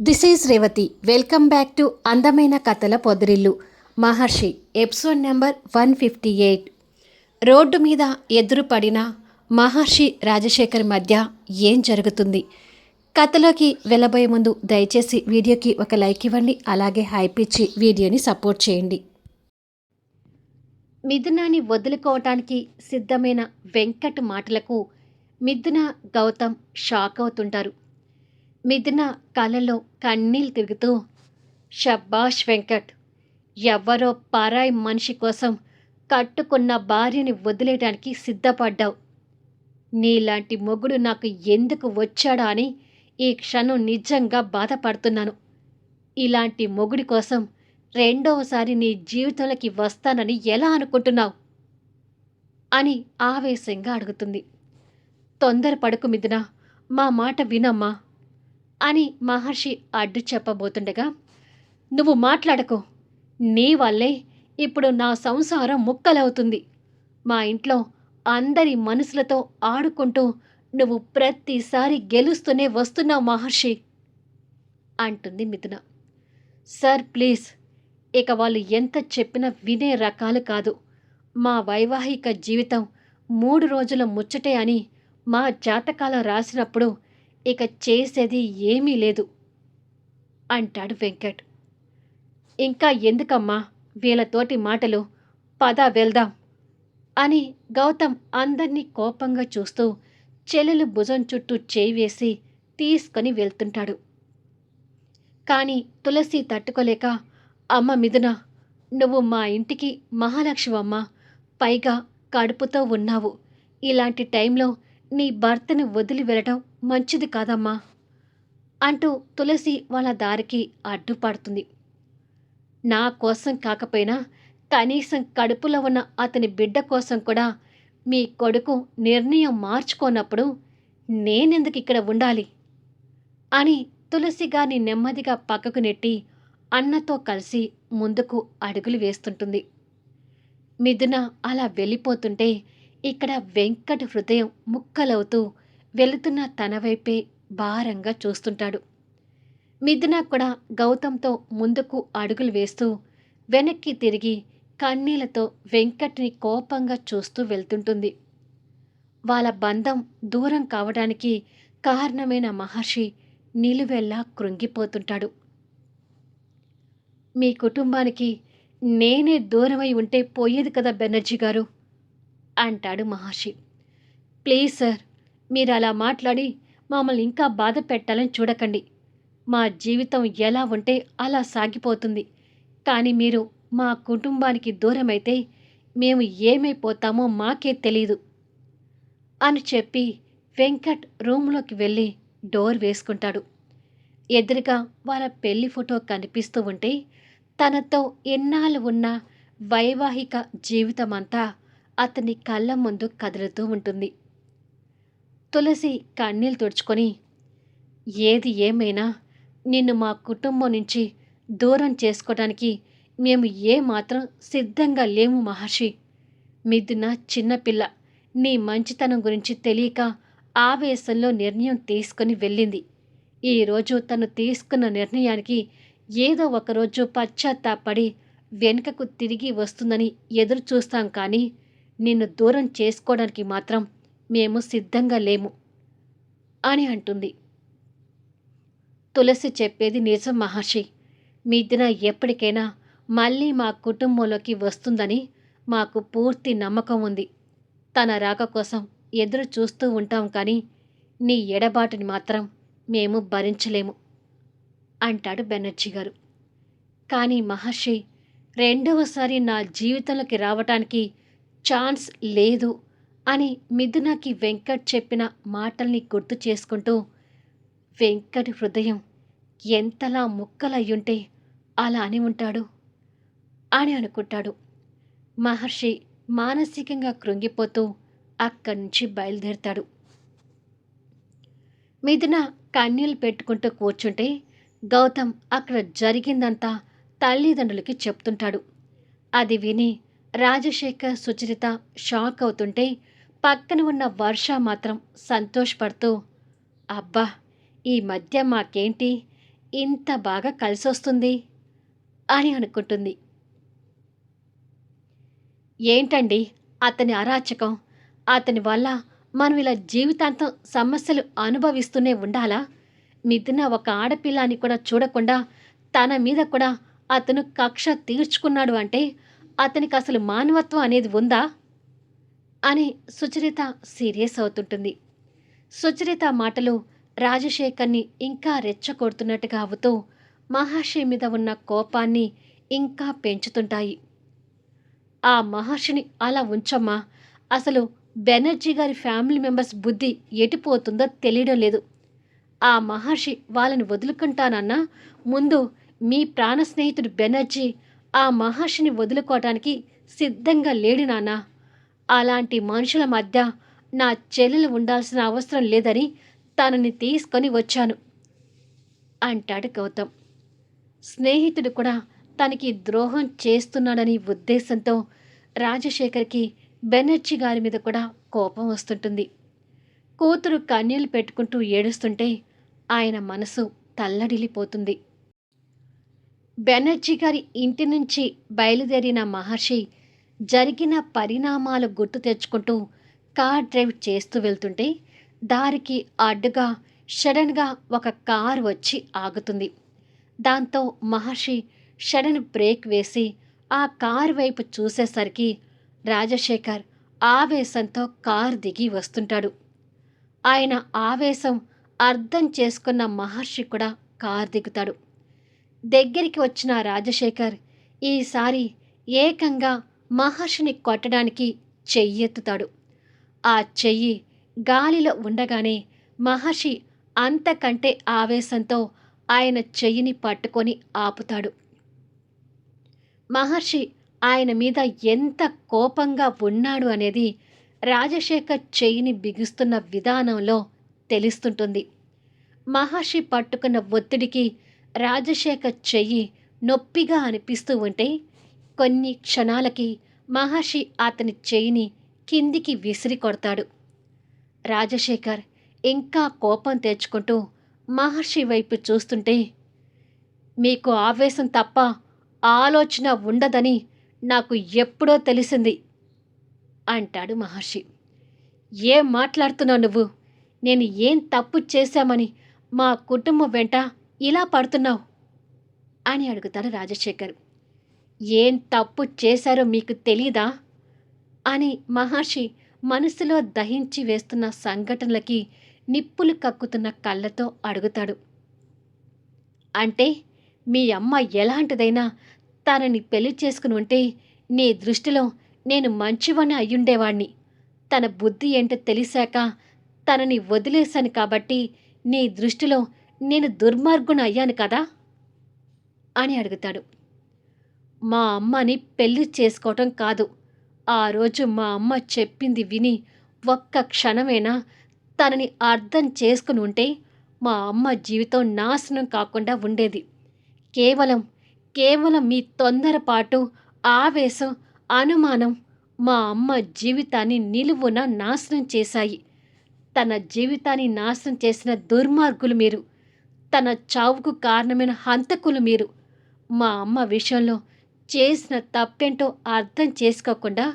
This is Revathi. Welcome back to అందమైన కథల పొదరిల్లు. మహర్షి episode number 158. Road మీద ఎదురుపడిన మహర్షి రాజశేఖర్ మధ్య ఏం జరుగుతుంది? కథలోకి వెళ్ళబోయే ముందు దయచేసి వీడియోకి ఒక లైక్ ఇవ్వండి. అలాగే హైప్ ఇచ్చి వీడియోని సపోర్ట్ చేయండి. మిథునాన్ని వదులుకోవటానికి సిద్ధమైన వెంకట్ మాటలకు మిథున, గౌతమ్ షాక్ అవుతుంటారు. మిథున కళ్ళలో కన్నీళ్ళు తిరుగుతూ, షబ్బాష్ వెంకట్, ఎవ్వరో పరాయి మనిషి కోసం కట్టుకున్న భార్యని వదిలేయడానికి సిద్ధపడ్డావు. నీలాంటి మొగుడు నాకు ఎందుకు వచ్చాడా అని ఈ క్షణం నిజంగా బాధపడుతున్నాను. ఇలాంటి మొగుడి కోసం రెండవసారి నీ జీవితంలోకి వస్తానని ఎలా అనుకుంటున్నావు అని ఆవేశంగా అడుగుతుంది. తొందరపడకు మిథున, మా మాట వినమ్మా అని మహర్షి అడ్డు చెప్పబోతుండగా, నువ్వు మాట్లాడకు. నీ వల్లే ఇప్పుడు నా సంసారం ముక్కలవుతుంది. మా ఇంట్లో అందరి మనసులతో ఆడుకుంటూ నువ్వు ప్రతిసారి గెలుస్తూనే వస్తున్నావు మహర్షి అంటుంది మిథున. సార్ ప్లీజ్, ఇక వాళ్ళు ఎంత చెప్పినా వినే రకాలు కాదు. మా వైవాహిక జీవితం 3 రోజుల ముచ్చటే అని మా జాతకాలు రాసినప్పుడు ఇక చేసేది ఏమీ లేదు అంటాడు వెంకట్. ఇంకా ఎందుకమ్మా వీళ్ళతోటి మాటలు, పద వెళ్దాం అని గౌతమ్ అందర్నీ కోపంగా చూస్తూ చెల్లెలు భుజం చుట్టూ చేయి వేసి తీసుకొని వెళ్తుంటాడు. కానీ తులసి తట్టుకోలేక, అమ్మ మిథున, నువ్వు మా ఇంటికి మహాలక్ష్మమ్మ, పైగా కడుపుతో ఉన్నావు. ఇలాంటి టైంలో నీ భర్తని వదిలి వెళ్ళటం మంచిది కాదమ్మా అంటూ తులసి వాళ్ళ దారికి అడ్డుపడుతుంది. నా కోసం కాకపోయినా కనీసం కడుపులో ఉన్న అతని బిడ్డ కోసం కూడా మీ కొడుకు నిర్ణయం మార్చుకోనప్పుడు నేనెందుకు ఇక్కడ ఉండాలి అని తులసి గారిని నెమ్మదిగా పక్కకు నెట్టి అన్నతో కలిసి ముందుకు అడుగులు వేస్తుంటుంది. మిథున అలా వెళ్ళిపోతుంటే ఇక్కడ వెంకట్ హృదయం ముక్కలవుతూ వెళుతున్న తన వైపే భారంగా చూస్తుంటాడు. మిథున కూడా గౌతంతో ముందుకు అడుగులు వేస్తూ వెనక్కి తిరిగి కన్నీళ్లతో వెంకట్ని కోపంగా చూస్తూ వెళ్తుంటుంది. వాళ్ళ బంధం దూరం కావడానికి కారణమైన మహర్షి నిలువెల్లా కృంగిపోతుంటాడు. మీ కుటుంబానికి నేనే దూరమై ఉంటే పోయేది కదా బెనర్జీ గారు అంటాడు మహర్షి. ప్లీజ్ సార్, మీరు అలా మాట్లాడి మమ్మల్ని ఇంకా బాధ పెట్టాలని చూడకండి. మా జీవితం ఎలా ఉంటే అలా సాగిపోతుంది. కానీ మీరు మా కుటుంబానికి దూరమైతే మేము ఏమైపోతామో మాకే తెలీదు అని చెప్పి వెంకట్ రూమ్లోకి వెళ్ళి డోర్ వేసుకుంటాడు. ఎదురుగా వాళ్ళ పెళ్లి ఫోటో కనిపిస్తూ ఉంటే తనతో ఎన్నాళ్ళు ఉన్న వైవాహిక జీవితమంతా అతని కళ్ళ ముందు కదులుతూ ఉంటుంది. తులసి కన్నీళ్ళు తుడుచుకొని, ఏది ఏమైనా నిన్ను మా కుటుంబం నుంచి దూరం చేసుకోవడానికి మేము ఏమాత్రం సిద్ధంగా లేము మహర్షి. మిథున చిన్నపిల్ల, నీ మంచితనం గురించి తెలియక ఆవేశంలో నిర్ణయం తీసుకొని వెళ్ళింది. ఈరోజు తను తీసుకున్న నిర్ణయానికి ఏదో ఒకరోజు పశ్చాత్తాపడి వెనుకకు తిరిగి వస్తుందని ఎదురు చూస్తాం, కానీ నిన్ను దూరం చేసుకోవడానికి మాత్రం మేము సిద్ధంగా లేము అని అంటుంది. తులసి చెప్పేది నిజం మహర్షి. మిథున ఎప్పటికైనా మళ్ళీ మా కుటుంబంలోకి వస్తుందని మాకు పూర్తి నమ్మకం ఉంది. తన రాక కోసం ఎదురు చూస్తూ ఉంటాం, కానీ నీ ఎడబాటుని మాత్రం మేము భరించలేము అంటాడు బెనర్జీ గారు. కానీ మహర్షి, రెండవసారి నా జీవితంలోకి రావటానికి ఛాన్స్ లేదు అని మిథునకి వెంకట్ చెప్పిన మాటల్ని గుర్తు చేసుకుంటూ, వెంకట్ హృదయం ఎంతలా ముక్కలయ్యుంటే అలా అని ఉంటాడు అని అనుకుంటాడు. మహర్షి మానసికంగా కృంగిపోతూ అక్కడి నుంచి బయలుదేరుతాడు. మిథున కన్నీళ్ళు పెట్టుకుంటూ కూర్చుంటే గౌతమ్ అక్కడ జరిగిందంతా తల్లిదండ్రులకి చెప్తుంటాడు. అది విని రాజశేఖర్, సుచరిత షాక్ అవుతుంటే పక్కన ఉన్న వర్ష మాత్రం సంతోషపడుతూ, అబ్బా, ఈ మధ్య మాకేంటి ఇంత బాగా కలిసొస్తుంది అని అనుకుంటుంది. ఏంటండి అతని అరాచకం? అతని వల్ల మనం ఇలా జీవితాంతం సమస్యలు అనుభవిస్తూనే ఉండాలా? మిథున ఒక ఆడపిల్ల అని కూడా చూడకుండా తన మీద కూడా అతను కక్ష తీర్చుకున్నాడు అంటే అతనికసలు మానవత్వం అనేది ఉందా? అని సుచరిత సీరియస్ అవుతుంటుంది. సుచరిత మాటలు రాజశేఖర్‌ని ఇంకా రెచ్చగొడుతున్నట్టుగా అవుతూ మహర్షి మీద ఉన్న కోపాన్ని ఇంకా పెంచుతుంటాయి. ఆ మహర్షిని అలా ఉంచమ్మా! అసలు బెనర్జీ గారి ఫ్యామిలీ మెంబర్స్ బుద్ధి ఎటుపోతుందో తెలియడం లేదు. ఆ మహర్షి వాళ్ళని వదులుకుంటానన్నా ముందు మీ ప్రాణ స్నేహితుడు బెనర్జీ ఆ మహర్షిని వదులుకోవటానికి సిద్ధంగా లేడు నాన్నా. అలాంటి మనుషుల మధ్య నా చెల్లెలు ఉండాల్సిన అవసరం లేదని తనని తీసుకొని వచ్చాను అంటాడు గౌతమ్. స్నేహితుడు కూడా తనకి ద్రోహం చేస్తున్నాడని ఉద్దేశంతో రాజశేఖర్‌కి బెనర్జీ గారి మీద కూడా కోపం వస్తుంటుంది. కూతురు కన్నీళ్లు పెట్టుకుంటూ ఏడుస్తుంటే ఆయన మనసు తల్లడిల్లిపోతుంది. బెనర్జీ గారి ఇంటి నుంచి బయలుదేరిన మహర్షి జరిగిన పరిణామాలు గుర్తు తెచ్చుకుంటూ కార్ డ్రైవ్ చేస్తూ వెళ్తుంటే దారికి అడ్డుగా సడన్‌గా ఒక కారు వచ్చి ఆగుతుంది. దాంతో మహర్షి సడన్ బ్రేక్ వేసి ఆ కారు వైపు చూసేసరికి రాజశేఖర్ ఆవేశంతో కారు దిగి వస్తుంటాడు. ఆయన ఆవేశం అర్థం చేసుకున్న మహర్షి కూడా కారు దిగుతాడు. దగ్గరికి వచ్చిన రాజశేఖర్ ఈసారి ఏకంగా మహర్షిని కొట్టడానికి చెయ్యెత్తుతాడు. ఆ చెయ్యి గాలిలో ఉండగానే మహర్షి అంతకంటే ఆవేశంతో ఆయన చెయ్యిని పట్టుకొని ఆపుతాడు. మహర్షి ఆయన మీద ఎంత కోపంగా ఉన్నాడు అనేది రాజశేఖర్ చెయ్యిని బిగిస్తున్న విధానంలో తెలుస్తుంటుంది. మహర్షి పట్టుకున్న ఒత్తిడికి రాజశేఖర్ చెయ్యి నొప్పిగా అనిపిస్తూ ఉంటే కొన్ని క్షణాలకి మహర్షి అతని చెయ్యిని కిందికి విసిరి కొడతాడు. రాజశేఖర్ ఇంకా కోపం తెచ్చుకుంటూ మహర్షి వైపు చూస్తుంటే, మీకు ఆవేశం తప్ప ఆలోచన ఉండదని నాకు ఎప్పుడో తెలిసింది అంటాడు మహర్షి. ఏం మాట్లాడుతున్నావు నువ్వు? నేను ఏం తప్పు చేశామని మా కుటుంబం వెంట ఇలా పడుతున్నావు అని అడుగుతాడు రాజశేఖర్. ఏం తప్పు చేశారో మీకు తెలీదా అని మహర్షి మనసులో దహించి వేస్తున్న సంఘటనలకి నిప్పులు కక్కుతున్న కళ్ళతో అడుగుతాడు. అంటే మీ అమ్మ ఎలాంటిదైనా తనని పెళ్లి చేసుకుని ఉంటే నీ దృష్టిలో నేను మంచివాణ్ణి అయ్యుండేవాణ్ణి. తన బుద్ధి ఏంటో తెలిసాక తనని వదిలేశాను కాబట్టి నీ దృష్టిలో నేను దుర్మార్గుని అయ్యాను కదా అని అడుగుతాడు. మా అమ్మని పెళ్లి చేసుకోవటం కాదు, ఆ రోజు మా అమ్మ చెప్పింది విని ఒక్క క్షణమైనా తనని అర్థం చేసుకుని ఉంటే మా అమ్మ జీవితం నాశనం కాకుండా ఉండేది. కేవలం కేవలం మీ తొందరపాటు, ఆవేశం, అనుమానం మా అమ్మ జీవితాన్ని నిలువున నాశనం చేశాయి. తన జీవితాన్ని నాశనం చేసిన దుర్మార్గులు మీరు. తన చావుకు కారణమైన హంతకులు మీరు. మా అమ్మ విషయంలో చేసిన తప్పేంటో అర్థం చేసుకోకుండా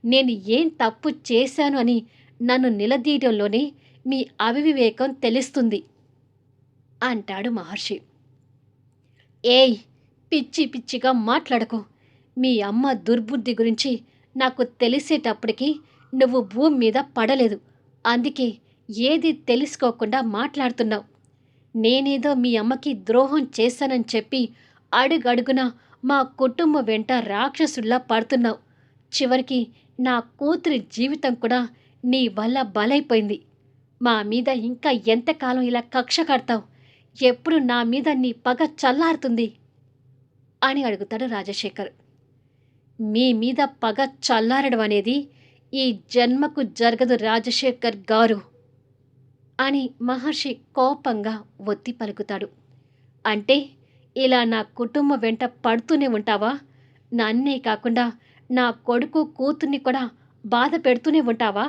నేను ఏం తప్పు చేశాను అని నన్ను నిలదీయడంలోనే మీ అవివేకం తెలుస్తుంది అంటాడు మహర్షి. ఏయ్, పిచ్చి పిచ్చిగా మాట్లాడకు. మీ అమ్మ దుర్బుద్ధి గురించి నాకు తెలిసేటప్పటికి నువ్వు భూమి మీద పడలేదు. అందుకే ఏది తెలుసుకోకుండా మాట్లాడుతున్నావు. నేనేదో మీ అమ్మకి ద్రోహం చేశానని చెప్పి అడుగడుగునా మా కుటుంబం వెంట రాక్షసుల్లా పడుతున్నావు. చివరికి నా కూతురి జీవితం కూడా నీ వల్ల బలైపోయింది. మా మీద ఇంకా ఎంతకాలం ఇలా కక్ష కడతావు? ఎప్పుడు నా మీద నీ పగ చల్లారుతుంది అని అడుగుతాడు రాజశేఖర్. మీ మీద పగ చల్లారడం అనేది ఈ జన్మకు జరగదు రాజశేఖర్ గారు అని మహర్షి కోపంగా ఒత్తి పలుకుతాడు. అంటే ఇలా నా కుటుంబం వెంట పడుతూనే ఉంటావా? నన్నే కాకుండా నా కొడుకు కూతుర్ని కూడా బాధ పెడుతూనే ఉంటావా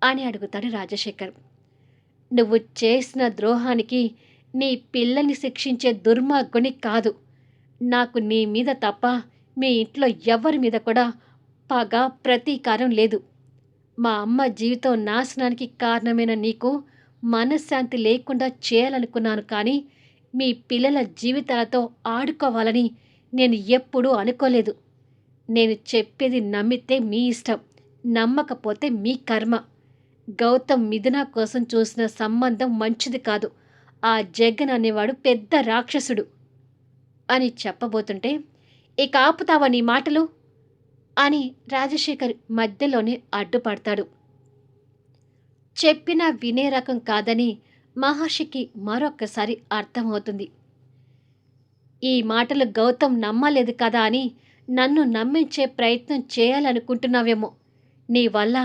అని అడుగుతాడు రాజశేఖర్. నువ్వు చేసిన ద్రోహానికి నీ పిల్లల్ని శిక్షించే దుర్మార్గుని కాదు. నాకు నీ మీద తప్ప మీ ఇంట్లో ఎవరి మీద కూడా పగ, ప్రతీకారం లేదు. మా అమ్మ జీవితం నాశనానికి కారణమైన నీకు మనశ్శాంతి లేకుండా చేయాలనుకున్నాను, కానీ మీ పిల్లల జీవితాలతో ఆడుకోవాలని నేను ఎప్పుడూ అనుకోలేదు. నేను చెప్పేది నమ్మితే మీ ఇష్టం, నమ్మకపోతే మీ కర్మ. గౌతమ్ మిథున కోసం చూసిన సంబంధం మంచిది కాదు. ఆ జగన్ అనేవాడు పెద్ద రాక్షసుడు అని చెప్పబోతుంటే, ఇక ఆపుతావా నీ మాటలు అని రాజశేఖర్ మధ్యలోనే అడ్డుపడతాడు. చెప్పినా వినే రకం కాదని మహర్షికి మరొక్కసారి అర్థమవుతుంది. ఈ మాటలు గౌతమ్ నమ్మలేదు కదా అని నన్ను నమ్మించే ప్రయత్నం చేయాలనుకుంటున్నావేమో. నీ వల్ల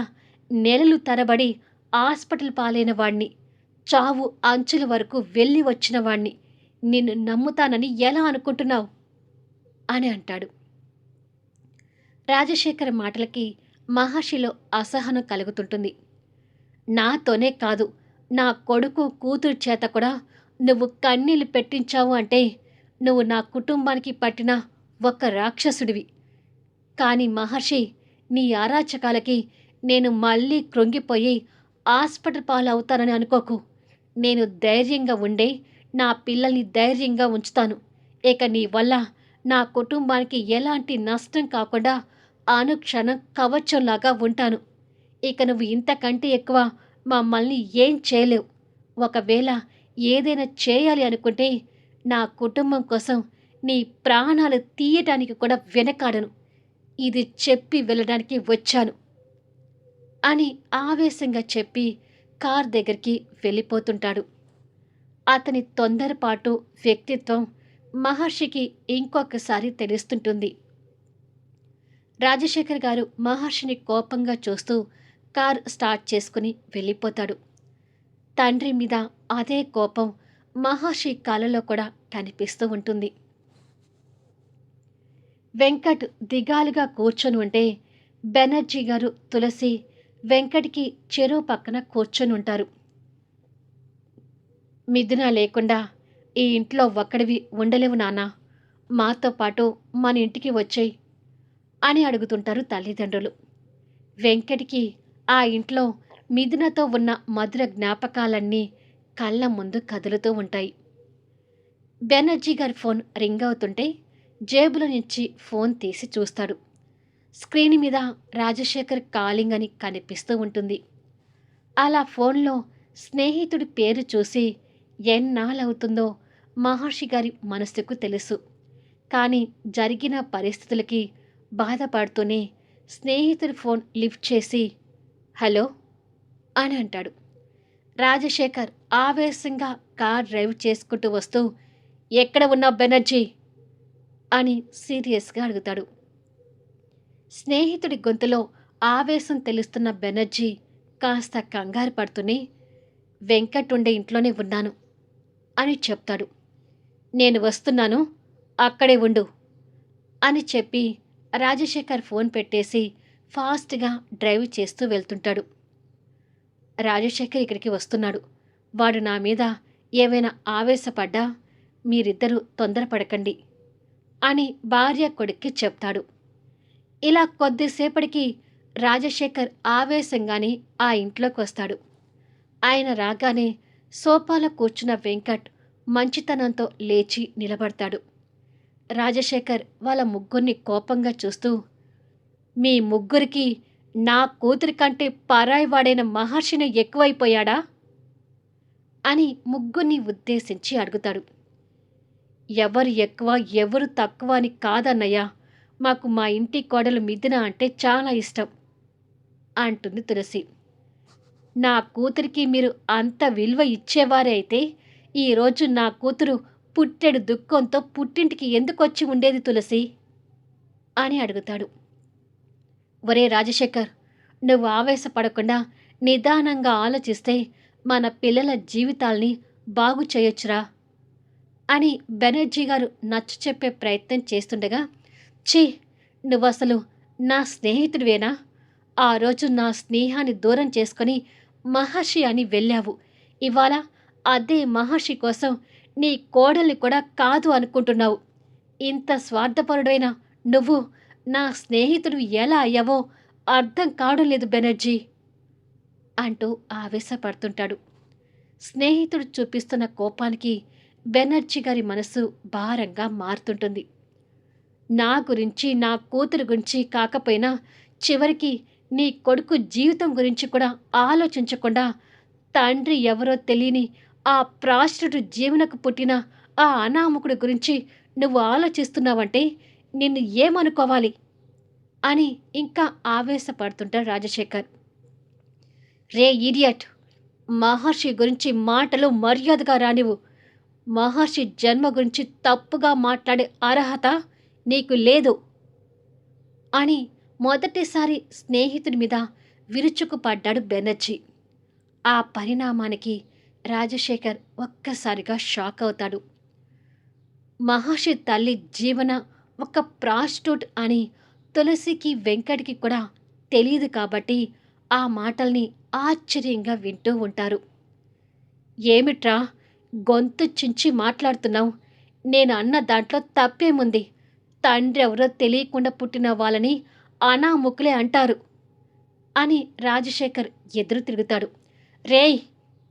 నెలలు తరబడి హాస్పిటల్ పాలైన వాణ్ణి, చావు అంచుల వరకు వెళ్ళి వచ్చిన వాణ్ణి నిన్ను నమ్ముతానని ఎలా అనుకుంటున్నావు అని అంటాడు. రాజశేఖర్ మాటలకి మహర్షిలో అసహనం కలుగుతుంటుంది. నాతోనే కాదు, నా కొడుకు కూతురు చేత కూడా నువ్వు కన్నీళ్లు పెట్టించావు అంటే నువ్వు నా కుటుంబానికి పట్టిన ఒక రాక్షసుడివి. కానీ మహర్షి, నీ అరాచకాలకి నేను మళ్ళీ కృంగిపోయి హాస్పిటల్ పాలవుతానని అనుకోకు. నేను ధైర్యంగా ఉండే నా పిల్లల్ని ధైర్యంగా ఉంచుతాను. ఇక నీ వల్ల నా కుటుంబానికి ఎలాంటి నష్టం కాకుండా అనుక్షణం కవచంలాగా ఉంటాను. ఇక నువ్వు ఇంతకంటే ఎక్కువ మమ్మల్ని ఏం చేయలేవు. ఒకవేళ ఏదైనా చేయాలి అనుకుంటే నా కుటుంబం కోసం నీ ప్రాణాలు తీయటానికి కూడా వెనకాడను. ఇది చెప్పి వెళ్ళడానికి వచ్చాను అని ఆవేశంగా చెప్పి కార్ దగ్గరికి వెళ్ళిపోతుంటాడు. అతని తొందరపాటు వ్యక్తిత్వం మహర్షికి ఇంకొకసారి తెలుస్తుంటుంది. రాజశేఖర్ గారు మహర్షిని కోపంగా చూస్తూ కార్ స్టార్ట్ చేసుకుని వెళ్ళిపోతాడు. తండ్రి మీద అదే కోపం మహర్షి కళ్ళలో కూడా కనిపిస్తూ ఉంటుంది. వెంకట్ దిగాలుగా కూర్చొని ఉంటే బెనర్జీ గారు, తులసి వెంకట్కి చెరువు పక్కన కూర్చొని ఉంటారు. మిథున లేకుండా ఈ ఇంట్లో ఒక్కడివి ఉండలేవు నాన్నా, మాతో పాటు మన ఇంటికి వచ్చేయి అని అడుగుతుంటారు తల్లిదండ్రులు. వెంకట్కి ఆ ఇంట్లో మిథునతో ఉన్న మధుర జ్ఞాపకాలన్నీ కళ్ళ ముందు కదులుతూ ఉంటాయి. బెనర్జీ గారి ఫోన్ రింగ్ అవుతుంటే జేబులో నుంచి ఫోన్ తీసి చూస్తాడు. స్క్రీన్ మీద రాజశేఖర్ కాలింగ్ అని కనిపిస్తూ ఉంటుంది. అలా ఫోన్లో స్నేహితుడి పేరు చూసి ఎన్నాళ్ళవుతుందో మహర్షి గారి మనసుకు తెలుసు. కానీ జరిగిన పరిస్థితులకి బాధపడుతూనే స్నేహితుడి ఫోన్ లిఫ్ట్ చేసి హలో అని అంటాడు. రాజశేఖర్ ఆవేశంగా కార్ డ్రైవ్ చేసుకుంటూ వస్తూ ఎక్కడ ఉన్నావు బెనర్జీ అని సీరియస్గా అడుగుతాడు. స్నేహితుడి గొంతులో ఆవేశం తెలుస్తున్న బెనర్జీ కాస్త కంగారు పడుతూనే వెంకట్ ఉండే ఇంట్లోనే ఉన్నాను అని చెప్తాడు. నేను వస్తున్నాను, అక్కడే ఉండు అని చెప్పి రాజశేఖర్ ఫోన్ పెట్టేసి ఫాస్ట్గా డ్రైవ్ చేస్తూ వెళ్తుంటాడు. రాజశేఖర్ ఇక్కడికి వస్తున్నాడు, వాడు నా మీద ఏమైనా ఆవేశపడ్డా మీరిద్దరూ తొందరపడకండి అని భార్య కొడుక్కి చెప్తాడు. ఇలా కొద్దిసేపటికి రాజశేఖర్ ఆవేశంగానే ఆ ఇంట్లోకి వస్తాడు. ఆయన రాగానే సోఫాలో కూర్చున్న వెంకట్ మంచితనంతో లేచి నిలబడతాడు. రాజశేఖర్ వాళ్ళ ముగ్గురిని కోపంగా చూస్తూ మీ ముగ్గురికి నా కూతురి కంటే పరాయివాడైన మహర్షిని ఎక్కువైపోయాడా అని ముగ్గురిని ఉద్దేశించి అడుగుతాడు. ఎవరు ఎక్కువ ఎవరు తక్కువ అని కాదన్నయ్యా, మాకు మా ఇంటి కోడలు మిథున అంటే చాలా ఇష్టం అంటుంది తులసి. నా కూతురికి మీరు అంత విలువ ఇచ్చేవారే అయితే ఈరోజు నా కూతురు పుట్టెడు దుఃఖంతో పుట్టింటికి ఎందుకొచ్చి ఉండేది తులసి అని అడుగుతాడు. ఒరే రాజశేఖర్, నువ్వు ఆవేశపడకుండా నిదానంగా ఆలోచిస్తే మన పిల్లల జీవితాల్ని బాగు చేయొచ్చురా అని బెనర్జీ గారు నచ్చ చెప్పే ప్రయత్నం చేస్తుండగా, ఛీ, నువ్వసలు నా స్నేహితుడివేనా? ఆ రోజు నా స్నేహాన్ని దూరం చేసుకొని మహర్షి అని వెళ్ళావు. ఇవాళ అదే మహర్షి కోసం నీ కోడల్ని కూడా కాదు అనుకుంటున్నావు. ఇంత స్వార్థపరుడైన నువ్వు నా స్నేహితుడు ఎలా అయ్యావో అర్థం కావడం లేదు బెనర్జీ అంటూ ఆవేశపడుతుంటాడు. స్నేహితుడు చూపిస్తున్న కోపానికి బెనర్జీ గారి మనసు భారంగా మారుతుంటుంది. నా గురించి, నా కూతురు గురించి కాకపోయినా చివరికి నీ కొడుకు జీవితం గురించి కూడా ఆలోచించకుండా తండ్రి ఎవరో తెలియని ఆ ప్రాస్టిట్యూట్ జీవనకు పుట్టిన ఆ అనామకుడి గురించి నువ్వు ఆలోచిస్తున్నావంటే నిన్ను ఏమనుకోవాలి అని ఇంకా ఆవేశపడుతుంటాడు రాజశేఖర్. రే ఈడియట్! మహర్షి గురించి మాటలు మర్యాదగా రానివ్వు. మహర్షి జన్మ గురించి తప్పుగా మాట్లాడే అర్హత నీకు లేదు అని మొదటిసారి స్నేహితుడి మీద విరుచుకుపడ్డాడు బెనర్జీ. ఆ పరిణామానికి రాజశేఖర్ ఒక్కసారిగా షాక్ అవుతాడు. మహర్షి తల్లి జీవన ఒక ప్రాస్టిట్యూట్ అని తులసికి వెంకటికి కూడా తెలియదు కాబట్టి ఆ మాటల్ని ఆశ్చర్యంగా వింటూ ఉంటారు. ఏమిట్రా గొంతు చించి మాట్లాడుతున్నావు? నేను అన్న దాంట్లో తప్పేముంది? తండ్రి ఎవరో తెలియకుండా పుట్టిన వాళ్ళని అనాముకులే అంటారు అని రాజశేఖర్ ఎదురు తిరుగుతాడు. రేయ్,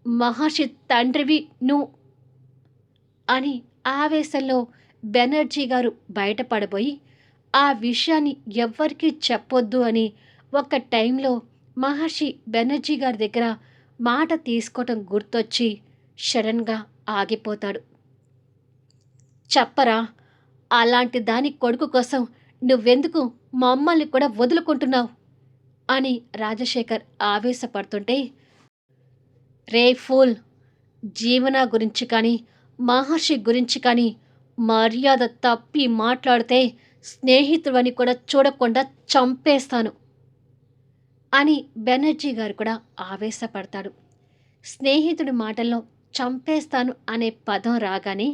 మహర్షి తండ్రివి నువ్వు అని ఆవేశంలో బెనర్జీ గారు బయటపడబోయి ఆ విషయాన్ని ఎవ్వరికీ చెప్పొద్దు అని ఒక టైంలో మహర్షి బెనర్జీ గారి దగ్గర మాట తీసుకోవటం గుర్తొచ్చి సడన్గా ఆగిపోతాడు. చెప్పరా, అలాంటి దాని కొడుకు కోసం నువ్వెందుకు మమ్మల్ని కూడా వదులుకుంటున్నావు అని రాజశేఖర్ ఆవేశపడుతుంటే, రే ఫూల్, జీవన గురించి కానీ మహర్షి గురించి కానీ మర్యాద తప్పి మాట్లాడితే స్నేహితుడని కూడా చూడకుండా చంపేస్తాను అని బెనర్జీ గారు కూడా ఆవేశపడతాడు. స్నేహితుడి మాటల్లో చంపేస్తాను అనే పదం రాగానే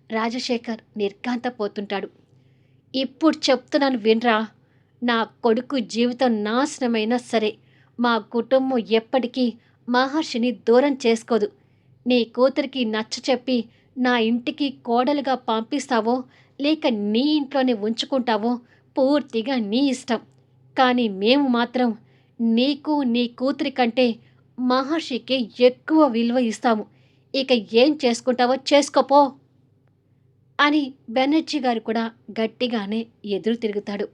రాజశేఖర్ నిర్ఘాంతపోతుంటాడు. ఇప్పుడు చెప్తున్నాను వినరా, నా కొడుకు జీవితం నాశనమైనా సరే మా కుటుంబం ఎప్పటికీ మహర్షిని దూరం చేసుకోదు. నీ కూతురికి నచ్చ చెప్పి నా ఇంటికి కోడలుగా పంపిస్తావో లేక నీ ఇంట్లోనే ఉంచుకుంటావో పూర్తిగా నీ ఇష్టం. కానీ మేము మాత్రం నీకు నీ కూతురి కంటే మహర్షికి ఎక్కువ విలువ ఇస్తాము. ఇక ఏం చేసుకుంటావో చేసుకోపో అని బెనర్జీ గారు కూడా గట్టిగానే ఎదురు తిరుగుతాడు.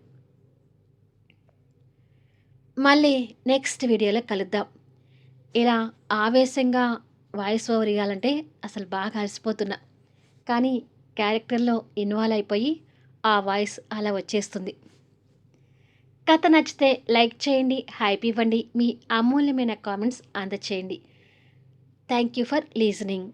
మళ్ళీ నెక్స్ట్ వీడియోలో కలుద్దాం. ఇలా ఆవేశంగా వాయిస్ ఓవర్ ఇవ్వాలంటే అసలు బాగా అలసిపోతున్నా, కానీ క్యారెక్టర్లో ఇన్వాల్వ్ అయిపోయి ఆ వాయిస్ అలా వచ్చేస్తుంది. కథ నచ్చితే లైక్ చేయండి, హైప్ ఇవ్వండి, మీ అమూల్యమైన కామెంట్స్ అందచేయండి. Thank you for లీజనింగ్.